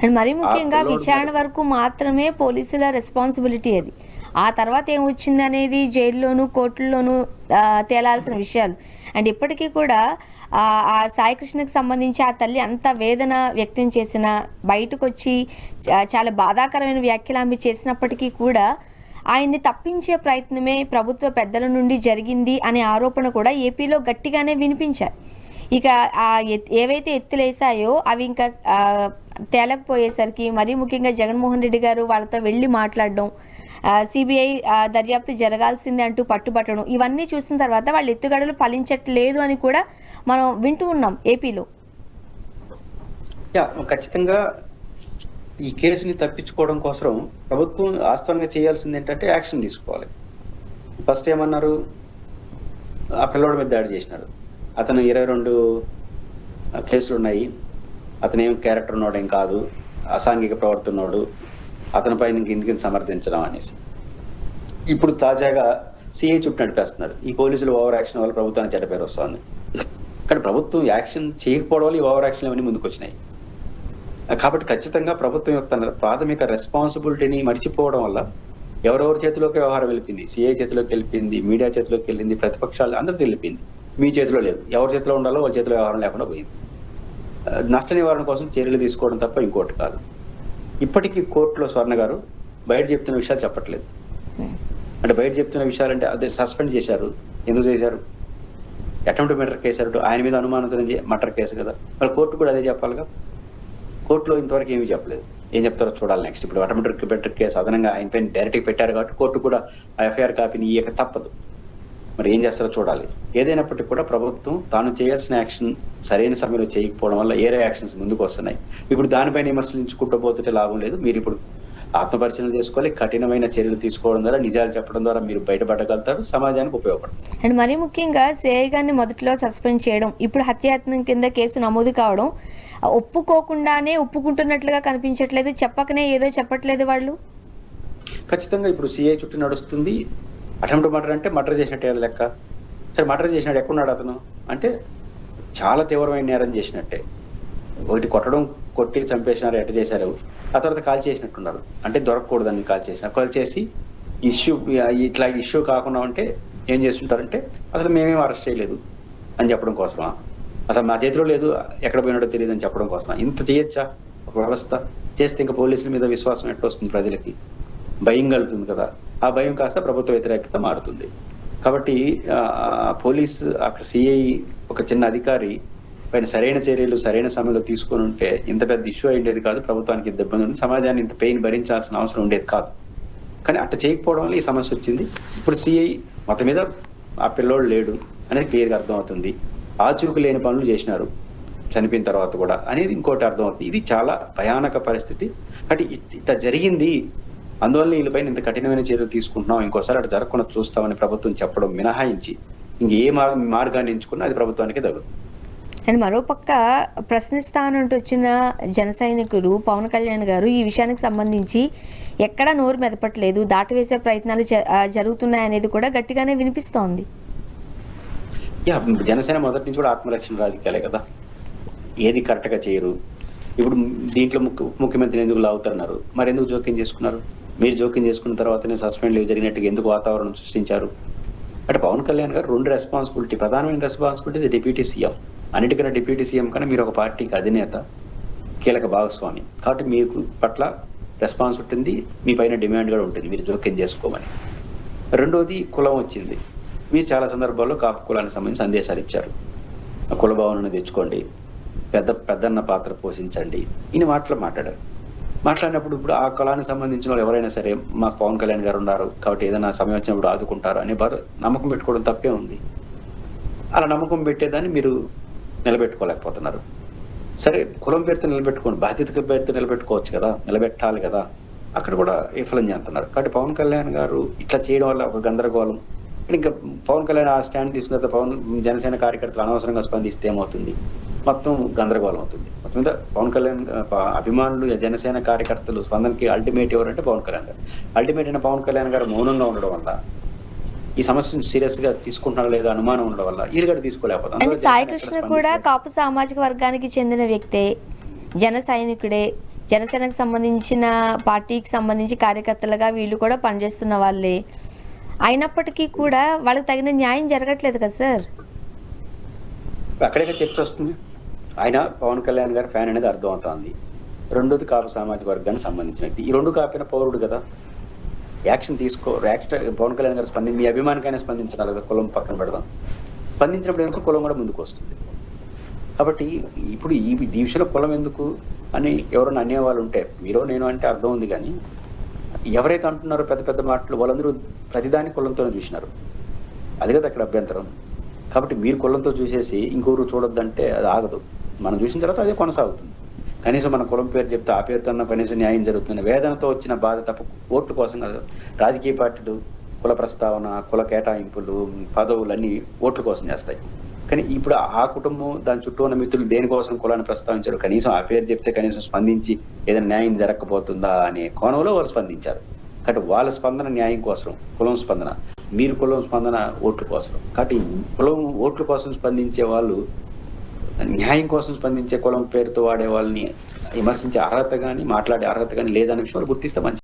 And మరీ ముఖ్యంగా విచారణ వరకు మాత్రమే పోలీసుల రెస్పాన్సిబిలిటీ అది. ఆ తర్వాత ఏమొచ్చింది అనేది జైల్లోనూ కోర్టుల్లోనూ తేలాల్సిన విషయాలు. అండ్ ఇప్పటికీ కూడా ఆ సాయికృష్ణకి సంబంధించి ఆ తల్లి అంత వేదన వ్యక్తం చేసిన, బయటకు వచ్చి చాలా బాధాకరమైన వ్యాఖ్యలు ఆమె చేసినప్పటికీ కూడా ఆయన్ని తప్పించే ప్రయత్నమే ప్రభుత్వ పెద్దల నుండి జరిగింది అనే ఆరోపణ కూడా ఏపీలో గట్టిగానే వినిపించాయి. ఇక ఏవైతే ఎత్తులేసాయో అవి ఇంకా తేలకపోయేసరికి మరీ ముఖ్యంగా జగన్మోహన్ రెడ్డి గారు వాళ్ళతో వెళ్ళి మాట్లాడడం, సిబిఐ దర్యాప్తు జరగాల్సిందే అంటూ పట్టుబట్టడం, ఇవన్నీ చూసిన తర్వాత వాళ్ళ ఎత్తుగడలు ఫలించట్లేదు అని కూడా మనం వింటూ ఉన్నాం ఏపీలో. ఖచ్చితంగా ఈ కేసుని తప్పించుకోవడం కోసం ప్రభుత్వం వాస్తవంగా చేయాల్సింది ఏంటంటే యాక్షన్ తీసుకోవాలి. ఫస్ట్ ఏమన్నారు, ఆ పిల్లోడి మీద దాడి చేసినాడు, అతను 22 కేసులు ఉన్నాయి, అతను ఏం క్యారెక్టర్ ఉన్నాడు, ఏం కాదు, అసాంఘిక ప్రవర్తనోడు, అతని పైన ఇంకెందుకు సమర్థించడం అనేసి. ఇప్పుడు తాజాగా సిఐ చుట్టూ నడిపేస్తున్నారు. ఈ పోలీసులు ఓవర్ యాక్షన్ వల్ల ప్రభుత్వానికి చెడ్డ పేరు వస్తుంది. కానీ ప్రభుత్వం యాక్షన్ చేయకపోవడం వల్ల ఈ ఓవర్ యాక్షన్ అవన్నీ ముందుకు వచ్చినాయి. కాబట్టి ఖచ్చితంగా ప్రభుత్వం యొక్క ప్రాథమిక రెస్పాన్సిబిలిటీని మర్చిపోవడం వల్ల ఎవరెవరి చేతిలోకి వ్యవహారం వెళ్ళిపోయింది. సిఐ చేతిలోకి వెళ్ళిపోయింది, మీడియా చేతిలోకి వెళ్ళింది, ప్రతిపక్షాలు అందరికీ వెళ్ళిపోయింది. మీ చేతిలో లేదు. ఎవరి చేతిలో ఉండాలో వాళ్ళ చేతిలో వ్యవహారం లేకుండా పోయింది. నష్ట నివారణ కోసం చర్యలు తీసుకోవడం తప్ప ఇంకోటి కాదు. ఇప్పటికీ కోర్టులో స్వర్ణ గారు బయట చెప్తున్న విషయాలు చెప్పట్లేదు. అంటే బయట చెప్తున్న విషయాలు అంటే అదే సస్పెండ్ చేశారు. ఎందుకు చేశారు? అటెంప్ట్ మర్డర్ కేసు, ఆయన మీద అనుమానంతో మర్డర్ కేసు కదా, మరి కోర్టు కూడా అదే చెప్పాలిగా. కోర్టులో ఇంతవరకు ఏమీ చెప్పలేదు. ఏం చెప్తారో చూడాలి నెక్స్ట్. ఇప్పుడు అటెంప్ట్ మర్డర్ కేసు అదనంగా ఆయన పైన డైరెక్ట్గా పెట్టారు కాబట్టి కోర్టు కూడా ఎఫ్ఐఆర్ కాపీని ఇయ్యక తప్పదు. మరి ఏం చేస్తారో చూడాలి. ఏదైనప్పటికీ కూడా ప్రభుత్వం తాను చేయాల్సిన యాక్షన్ సరైన సమయంలో చేయకపోవడం వల్ల ఏరే యాక్షన్స్ ముందుకు వస్తున్నాయి. ఇప్పుడు దానిపైన విమర్శించుకుంటూ పోతుంటే లాభం లేదు. మీరు ఇప్పుడు ఆత్మపరిశీలన చేసుకోవాలి. కఠినమైన చర్యలు తీసుకోవడం ద్వారా, నిజాలు చెప్పడం ద్వారా మీరు బయటపడగలుగుతారు, సమాజానికి ఉపయోగపడుతుంది. అండ్ మరీ ముఖ్యంగా సిఐ గారిని మొదట్లో సస్పెండ్ చేయడం, ఇప్పుడు హత్యాయత్నం కింద కేసు నమోదు కావడం ఒప్పుకోకుండానే ఒప్పుకుంటున్నట్లుగా కనిపించట్లేదు. చెప్పకనే ఏదో చెప్పట్లేదు వాళ్ళు. ఖచ్చితంగా ఇప్పుడు సిఐ చుట్టూ నడుస్తుంది. అటెంప్ట్ మర్డర్ అంటే మర్డర్ చేసినట్టే లెక్క. సరే, మర్డర్ చేసినట్టు ఎక్కడున్నాడు అతను అంటే చాలా తీవ్రమైన నేరం చేసినట్టే. ఒకటి కొట్టడం, కొట్టి చంపేసినారు, ఎట్ట చేశారు, ఆ తర్వాత కాల్ చేసినట్టున్నారు. అంటే దొరకకూడదని కాల్ చేసినారు. కాల్ చేసి ఇట్లా ఇష్యూ కాకుండా ఉంటే ఏం చేస్తుంటారంటే అసలు మేమేం అరెస్ట్ చేయలేదు అని చెప్పడం కోసమా, అసలు మా చేతిలో లేదు, ఎక్కడ పోయినాడో తెలియదు అని చెప్పడం కోసమా ఇంత చేయొచ్చా ఒక వ్యవస్థ? చేస్తే ఇంకా పోలీసుల మీద విశ్వాసం ఎట్లా వస్తుంది? ప్రజలకి భయం కలుగుతుంది కదా. ఆ భయం కాస్త ప్రభుత్వ వ్యతిరేకత మారుతుంది. కాబట్టి పోలీసు అక్కడ సిఐ ఒక చిన్న అధికారి పైన సరైన చర్యలు సరైన సమయంలో తీసుకొని ఉంటే ఇంత పెద్ద ఇష్యూ అయ్యేది కాదు. ప్రభుత్వానికి ఇంత ఇబ్బంది ఉంది, సమాజాన్ని ఇంత పెయిన్ భరించాల్సిన అవసరం ఉండేది కాదు. కానీ అట్లా చేయకపోవడం వల్ల ఈ సమస్య వచ్చింది. ఇప్పుడు సిఐ మొత్తం మీద ఆ పిల్లోడు లేడు అనేది క్లియర్గా అర్థమవుతుంది. ఆచూకు లేని పనులు చేసినారు చనిపోయిన తర్వాత కూడా అనేది ఇంకోటి అర్థమవుతుంది. ఇది చాలా భయానక పరిస్థితి. అంటే ఇట్లా జరిగింది, అందువల్ల వీళ్ళపైన ఇంత కఠినమైన చర్యలు తీసుకుంటున్నాం, ఇంకోసారి అటు జరగకుండా చూస్తామని ప్రభుత్వం చెప్పడం మినహాయించి ఇంకే మార్గాన్ని ఎంచుకున్నా అది ప్రభుత్వానికి తగుతుంది. అండ్ మరోపక్క ప్రశ్నిస్తానంటూ వచ్చిన జన సైనికుడు పవన్ కళ్యాణ్ గారు ఈ విషయానికి సంబంధించి ఎక్కడా నోరు మెదపట్లేదు, దాటివేసే ప్రయత్నాలు జరుగుతున్నాయనేది కూడా గట్టిగానే వినిపిస్తోంది. జనసేన మొదటి నుంచి కూడా ఆత్మరక్షణ రాజకీయాలే కదా, ఏది కరెక్ట్ గా చేయరు. ఇప్పుడు దీంట్లో ముఖ్యమంత్రిని ఎందుకు లాగుతున్నారు, మరి ఎందుకు జోక్యం చేసుకున్నారు? మీరు జోక్యం చేసుకున్న తర్వాతనే సస్పెండ్ లీవ్ జరిగినట్టుగా ఎందుకు వాతావరణం సృష్టించారు? అంటే పవన్ కళ్యాణ్ గారు రెండు రెస్పాన్సిబిలిటీ, ప్రధానమైన రెస్పాన్సిబిలిటీ డిప్యూటీ సీఎం. అన్నిటికన్నా డిప్యూటీ సీఎం కన్నా మీరు ఒక పార్టీకి అధినేత, కీలక భాగస్వామి కాబట్టి మీకు పట్ల రెస్పాన్స్ ఉంటుంది, మీ పైన డిమాండ్ కూడా ఉంటుంది మీరు జోక్యం చేసుకోమని. రెండోది కులం వచ్చింది. మీరు చాలా సందర్భాల్లో కాపు కులానికి సంబంధించి సందేశాలు ఇచ్చారు. కుల భావనను తెచ్చుకోండి, పెద్దన్న పాత్ర పోషించండి, ఇన్ని మాట్లాడారు. మాట్లాడినప్పుడు ఇప్పుడు ఆ కులానికి సంబంధించిన వాళ్ళు ఎవరైనా సరే మాకు పవన్ కళ్యాణ్ గారు ఉన్నారు కాబట్టి ఏదైనా సమయం వచ్చినప్పుడు ఆదుకుంటారు అనే నమ్మకం పెట్టుకోవడం తప్పే ఉంది. అలా నమ్మకం పెట్టేదాన్ని మీరు నిలబెట్టుకోలేకపోతున్నారు. సరే, కులం పేరుతో నిలబెట్టుకోండి, బాధ్యత పేరుతో నిలబెట్టుకోవచ్చు కదా, నిలబెట్టాలి కదా, అక్కడ కూడా విఫలం చేస్తున్నారు. కాబట్టి పవన్ కళ్యాణ్ గారు ఇట్లా చేయడం వల్ల ఒక గందరగోళం. ఇంకా పవన్ కళ్యాణ్ ఆ స్టాండ్ తీసుకున్న తర్వాత జనసేన కార్యకర్తలు అనవసరంగా స్పందిస్తే ఏమవుతుంది? మొత్తం గందరగోళం అవుతుంది. మొత్తం మీద పవన్ కళ్యాణ్ అభిమానులు, జనసేన కార్యకర్తలు స్పందనకి అల్టిమేట్ ఎవరంటే పవన్ కళ్యాణ్ గారు. అల్టిమేట్ అయిన పవన్ కళ్యాణ్ గారు మౌనంగా ఉండడం వల్ల, ఈ సమస్యను సీరియస్ గా తీసుకుంటున్నారో లేదా అనుమానం ఉండడం వల్ల ఈరుగడ తీసుకోలేకపోతాం. సాయి కృష్ణ కూడా కాపు సామాజిక వర్గానికి చెందిన వ్యక్తే, జన సైనికుడే, జనసేనకు సంబంధించిన పార్టీకి సంబంధించి కార్యకర్తలుగా వీళ్ళు కూడా పనిచేస్తున్న వాళ్ళే అయినప్పటికీ కూడా వాళ్ళకి తగిన న్యాయం జరగట్లేదు కదా సార్. అక్కడే చర్చ వస్తుంది. ఆయన పవన్ కళ్యాణ్ గారి ఫ్యాన్ అనేది అర్థం అవుతుంది. రెండోది కాపు సామాజిక వర్గానికి సంబంధించిన వ్యక్తి. ఈ రెండు కాపిన పౌరుడు కదా, యాక్షన్ పవన్ కళ్యాణ్ గారు మీ అభిమానికైనా స్పందించాలి కదా, కులం పక్కన పెడదాం. స్పందించినప్పుడు ఎందుకు కులం కూడా ముందుకు వస్తుంది. కాబట్టి ఇప్పుడు ఈ విషయంలో కులం ఎందుకు అని ఎవరైనా అనేవాళ్ళు ఉంటే, మీరు నేను అంటే అర్థం ఉంది, కానీ ఎవరైతే అంటున్నారో పెద్ద పెద్ద మాటలు వాళ్ళందరూ ప్రతిదాని కులంతోనే చూసినారు. అది కదా అక్కడ అభ్యంతరం. కాబట్టి మీరు కులంతో చూసేసి ఇంకొకరు చూడొద్దంటే అది ఆగదు. మనం చూసిన తర్వాత అదే కొనసాగుతుంది. కనీసం మన కులం పేరు చెప్తే ఆ పేరుతో కనీసం న్యాయం జరుగుతుంది. వేదనతో వచ్చిన బాధ తప్ప ఓట్ల కోసం కాదు. రాజకీయ పార్టీలు కుల ప్రస్తావన, కుల కేటాయింపులు, పదవులు అన్ని ఓట్ల కోసం చేస్తాయి. కానీ ఇప్పుడు ఆ కుటుంబం దాని చుట్టూ ఉన్న మిత్రులు దేనికోసం కులాన్ని ప్రస్తావించారు, కనీసం ఆ పేరు చెప్తే కనీసం స్పందించి ఏదైనా న్యాయం జరగకపోతుందా అనే కోణంలో వాళ్ళు స్పందించారు. కాబట్టి వాళ్ళ స్పందన న్యాయం కోసం, కులం స్పందన, మీరు కులం స్పందన ఓట్ల కోసం. కాబట్టి కులం ఓట్ల కోసం స్పందించే వాళ్ళు న్యాయం కోసం స్పందించే కులం పేరుతో వాడే వాళ్ళని విమర్శించే అర్హత కానీ మాట్లాడే అర్హత కానీ లేదనే విషయం వాళ్ళు గుర్తిస్తే మంచిది.